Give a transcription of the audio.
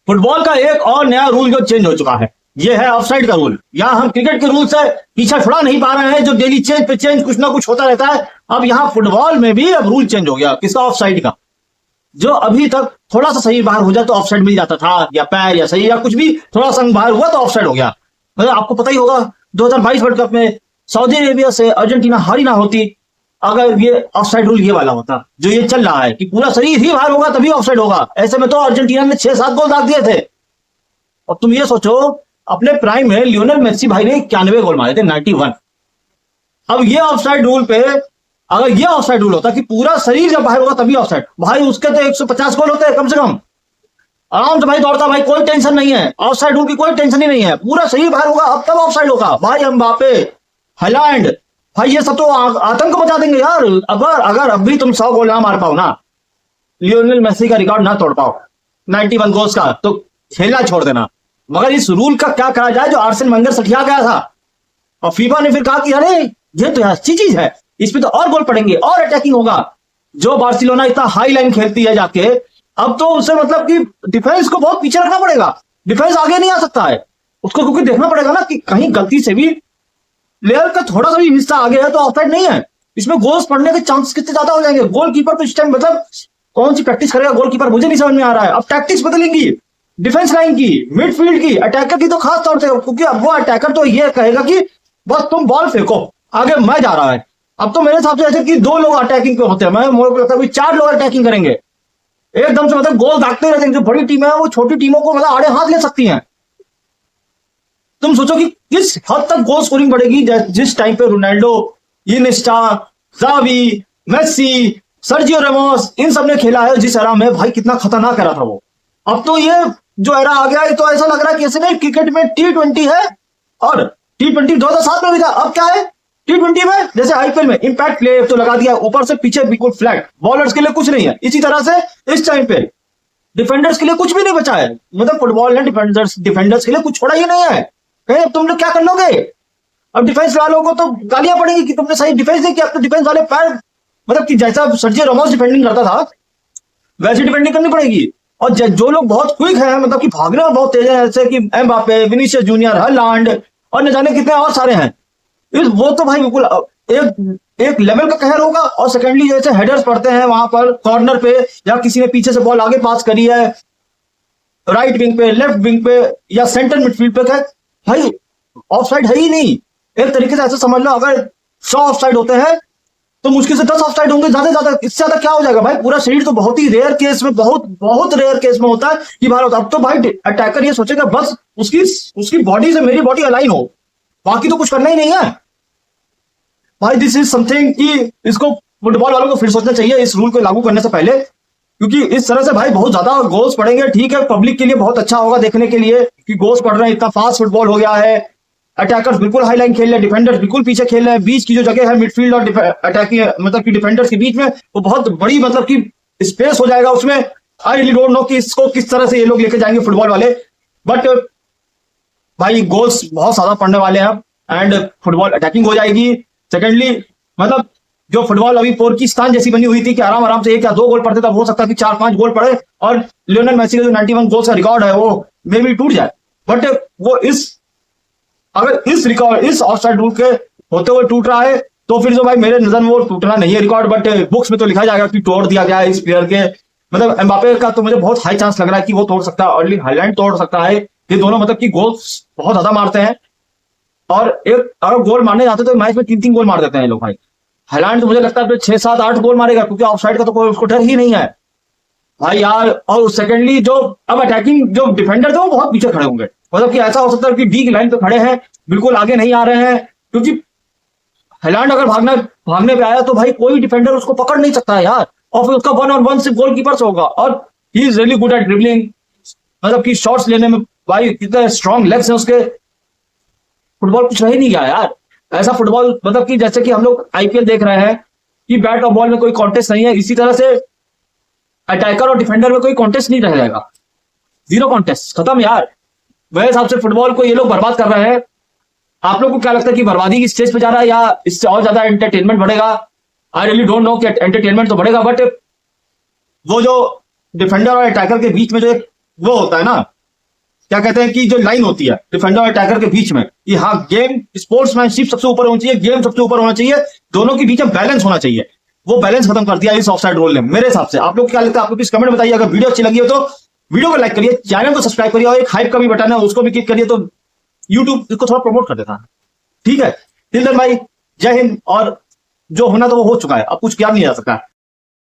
Football का एक और नया रूल जो चेंज हो चुका है, ये है ऑफसाइड का रूल। यहाँ हम क्रिकेट के रूल से पीछा छुड़ा नहीं पा रहे हैं, जो डेली चेंज पे चेंज कुछ ना कुछ होता रहता है। अब यहाँ फुटबॉल में भी अब रूल चेंज हो गया, किसका? ऑफसाइड का। जो अभी तक थोड़ा सा सही बाहर हो जाए तो ऑफसाइड मिल जाता था, या पैर या सही या कुछ भी थोड़ा सा बाहर हुआ तो ऑफसाइड हो गया। मतलब आपको पता ही होगा 2022 वर्ल्ड कप में सऊदी अरेबिया से अर्जेंटीना हारी ना होती अगर ये ऑफसाइड रूल ये वाला होता जो ये चल रहा है कि पूरा शरीर ही बाहर होगा तभी ऑफसाइड होगा। ऐसे में तो अर्जेंटीना ने 6-7 गोल दाग दिए थे। और तुम ये सोचो, अपने प्राइम में लियोनेल मेसी भाई ने 91 गोल मारे थे, 91। अब ये ऑफसाइड रूल पे अगर ये ऑफसाइड रूल होता कि पूरा शरीर जब बाहर होगा तभी ऑफसाइड, भाई उसके तो 150 गोल होते हैं कम से कम, आराम से भाई दौड़ता, भाई कोई टेंशन नहीं है। ऑफसाइड रूल की कोई टेंशन ही नहीं है, पूरा शरीर बाहर होगा अब तब ऑफसाइड होगा। भाई एम्बापे, हालैंड, भाई ये सब तो आतंक बचा देंगे यार। अगर अब भी तुम 100 गोल ना मार पाओ ना, लियोनेल मेसी का रिकॉर्ड ना तोड़ पाओ 91 गोल्स का, तो खेलना छोड़ देना। मगर इस रूल का क्या करा जाए जो आर्सेन वेंगर सठिया गया था, और फीफा ने फिर कहा कि अरे ये तो अच्छी चीज है, इसमें तो और गोल पड़ेंगे और अटैकिंग होगा। जो बार्सिलोना इतना हाई लाइन खेलती है जाके, अब तो उसे मतलब कि डिफेंस को बहुत पीछे रखना पड़ेगा, डिफेंस आगे नहीं आ सकता है उसको, क्योंकि देखना पड़ेगा ना कि कहीं गलती से भी प्लेयर का थोड़ा सा भी हिस्सा आगे है तो ऑफसाइड नहीं है। इसमें गोल्स पड़ने के चांसेस कितने ज्यादा हो जाएंगे। गोलकीपर तो इस टाइम मतलब कौन सी प्रैक्टिस करेगा गोलकीपर, मुझे नहीं समझ में आ रहा है। अब टैक्टिक्स बदलेंगी, डिफेंस लाइन की, मिडफील्ड की, अटैकर की तो खास तौर से, क्योंकि अब वो अटैकर तो ये कहेगा कि बस तुम बॉल फेंको आगे मैं जा रहा है। अब तो मेरे हिसाब से ऐसे कि 2 लोग अटैकिंग पे होते हैं, मैं मुझे लगता है 4 लोग अटैकिंग करेंगे एकदम से, मतलब गोल दागते रहते हैं। जो बड़ी टीम है वो छोटी टीमों को मतलब आड़े हाथ ले सकती हैं। तुम सोचो कि किस हद तक गोल स्कोरिंग बढ़ेगी जिस टाइम पे Ronaldo, Iniesta, Xavi, Messi, Sergio Ramos इन सब ने खेला है, जिस एरा में भाई कितना खतरनाक एरा था वो। अब तो ये जो एरा आ गया है तो ऐसा लग रहा है कि ऐसे नहीं, क्रिकेट में T20 है और T20 2007 में भी था, अब क्या है T20 में जैसे आईपीएल में इंपैक्ट प्ले तो लगा दिया, ऊपर से पीछे बिल्कुल फ्लैट, बॉलर्स के लिए कुछ नहीं है। इसी तरह से इस टाइम पे डिफेंडर्स के लिए कुछ भी नहीं बचा है, मतलब फुटबॉल ने डिफेंडर्स के लिए कुछ छोड़ा ही नहीं है। कहीं अब तुम लोग क्या कर लोगे? अब डिफेंस वालों को तो गालियां पड़ेंगी कि तुमने सही डिफेंस नहीं किया। अब तो डिफेंस वाले पैर मतलब कि जैसा सर्जियो रामोस डिफेंडिंग करता था वैसी डिफेंडिंग करनी पड़ेगी। और जो लोग बहुत क्विक हैं, मतलब कि भागने में बहुत तेज है, जैसे कि एम्बापे, विनीसियस जूनियर, हालैंड और न जाने कितने और सारे हैं, वो तो भाई बिल्कुल एक लेवल का कहर होगा। और सेकेंडली जैसे हेडर्स पड़ते हैं वहां पर कॉर्नर पे, या किसी ने पीछे से बॉल आगे पास करी है राइट विंग पे, लेफ्ट विंग पे या सेंटर मिडफील्ड पे, भाई ऑफसाइड है ही नहीं। एक तरीके से ऐसे समझ लो, अगर 100 ऑफसाइड होते हैं तो मुश्किल से 10 ऑफसाइड होंगे, ज्यादा इससे ज्यादा क्या हो जाएगा भाई। पूरा शरीर तो बहुत ही रेयर केस में, बहुत रेयर केस में होता है कि बाहर होता है। अब तो भाई अटैकर ये सोचेगा बस उसकी बॉडी से मेरी बॉडी अलाइन हो, बाकी तो कुछ करना ही नहीं है भाई। दिस इज समथिंग कि इसको फुटबॉल वालों को फिर सोचना चाहिए इस रूल को लागू करने से पहले, क्योंकि इस तरह से भाई बहुत ज्यादा गोल्स पड़ेंगे। ठीक है, पब्लिक के लिए बहुत अच्छा होगा देखने के लिए कि गोल्स पड़ रहे हैं, इतना फास्ट फुटबॉल हो गया है, अटैकर्स बिल्कुल हाई लाइन खेल रहे हैं, डिफेंडर्स बिल्कुल पीछे खेल रहे हैं, बीच की जो जगह है मिडफील्ड और अटैकिंग मतलब कि डिफेंडर्स के बीच में वो बहुत बड़ी मतलब कि स्पेस हो जाएगा उसमें। आई रियली डोंट नो कि इसको किस तरह से ये लोग लेके जाएंगे फुटबॉल वाले, बट भाई गोल्स बहुत ज्यादा पड़ने वाले हैं एंड फुटबॉल अटैकिंग हो जाएगी। सेकेंडली मतलब जो फुटबॉल अभी पोर्किस्तान जैसी बनी हुई थी कि आराम से 1 या 2 गोल पड़ते, तब हो सकता है कि 4-5 गोल पड़े और लियोनेल मेसी का जो 91 गोल्स का रिकॉर्ड है वो मे भी टूट जाए। बट वो अगर इस ऑफसाइड रूल के होते हुए टूट रहा है तो फिर जो भाई मेरे नजर में वो टूटना नहीं है रिकॉर्ड, बट बुक्स में तो लिखा जाएगा कि तोड़ दिया गया है इस प्लेयर के। मतलब एम्बापे का तो मुझे बहुत हाई चांस लग रहा है कि वो तोड़ सकता है, अर्ली हालैंड तोड़ सकता है। ये दोनों मतलब कि गोल्स बहुत ज्यादा मारते हैं, और एक अगर गोल मारने जाते तो मैच में 3-3 गोल मार देते हैं लोग भाई। हालैंड तो मुझे लगता है 6-7-8 गोल मारेगा, क्योंकि ऑफसाइड का तो कोई उसको डर ही नहीं है भाई यार। और सेकेंडली जो अब अटैकिंग जो डिफेंडर थे वो बहुत पीछे खड़े होंगे, मतलब कि ऐसा हो सकता है कि डी की लाइन पे खड़े हैं, बिल्कुल आगे नहीं आ रहे हैं, क्योंकि हालैंड अगर भागने पे आया तो भाई कोई डिफेंडर उसको पकड़ नहीं सकता है यार, और फिर उसका 1-on-1 सिर्फ गोलकीपर से होगा। और he is really good at dribbling, मतलब कि शॉट्स लेने में भाई कितने स्ट्रॉन्ग लेग्स हैं उसके। फुटबॉल कुछ रह नहीं गया यार ऐसा फुटबॉल, मतलब कि जैसे कि हम लोग आईपीएल देख रहे हैं कि बैट और बॉल में कोई कॉन्टेस्ट नहीं है, इसी तरह से अटैकर और डिफेंडर में कोई कॉन्टेस्ट नहीं रह जाएगा, 0 कॉन्टेस्ट, खत्म यार। मेरे हिसाब से फुटबॉल को ये लोग बर्बाद कर रहे हैं। आप लोग को क्या लगता है कि बर्बादी की स्टेज पे जा रहा है या इससे और ज्यादा एंटरटेनमेंट बढ़ेगा? आई रियली डोंट नो कि एंटरटेनमेंट तो बढ़ेगा, बट वो जो डिफेंडर और अटैकर के बीच में जो वो होता है ना, क्या कहते हैं कि जो लाइन होती है डिफेंडर और अटैकर के बीच में, कि हाँ गेम स्पोर्ट्समैनशिप सबसे ऊपर होनी चाहिए, गेम सबसे ऊपर होना चाहिए, दोनों के बीच में बैलेंस होना चाहिए। वो बैलेंस खत्म कर दिया इस ऑफसाइड रूल ने मेरे हिसाब से। आप लोग क्या लगता है? आप लोग प्लीज कमेंट बताइए। अगर वीडियो अच्छी लगी हो तो वीडियो को लाइक करिए, चैनल को सब्सक्राइब करिए, और एक हाइप का भी बटन है उसको भी क्लिक करिए, तो यूट्यूब इसको थोड़ा प्रमोट कर देता है। ठीक है, टिल देन भाई, जय हिंद। और जो होना तो वो हो चुका है, अब कुछ किया नहीं जा सकता।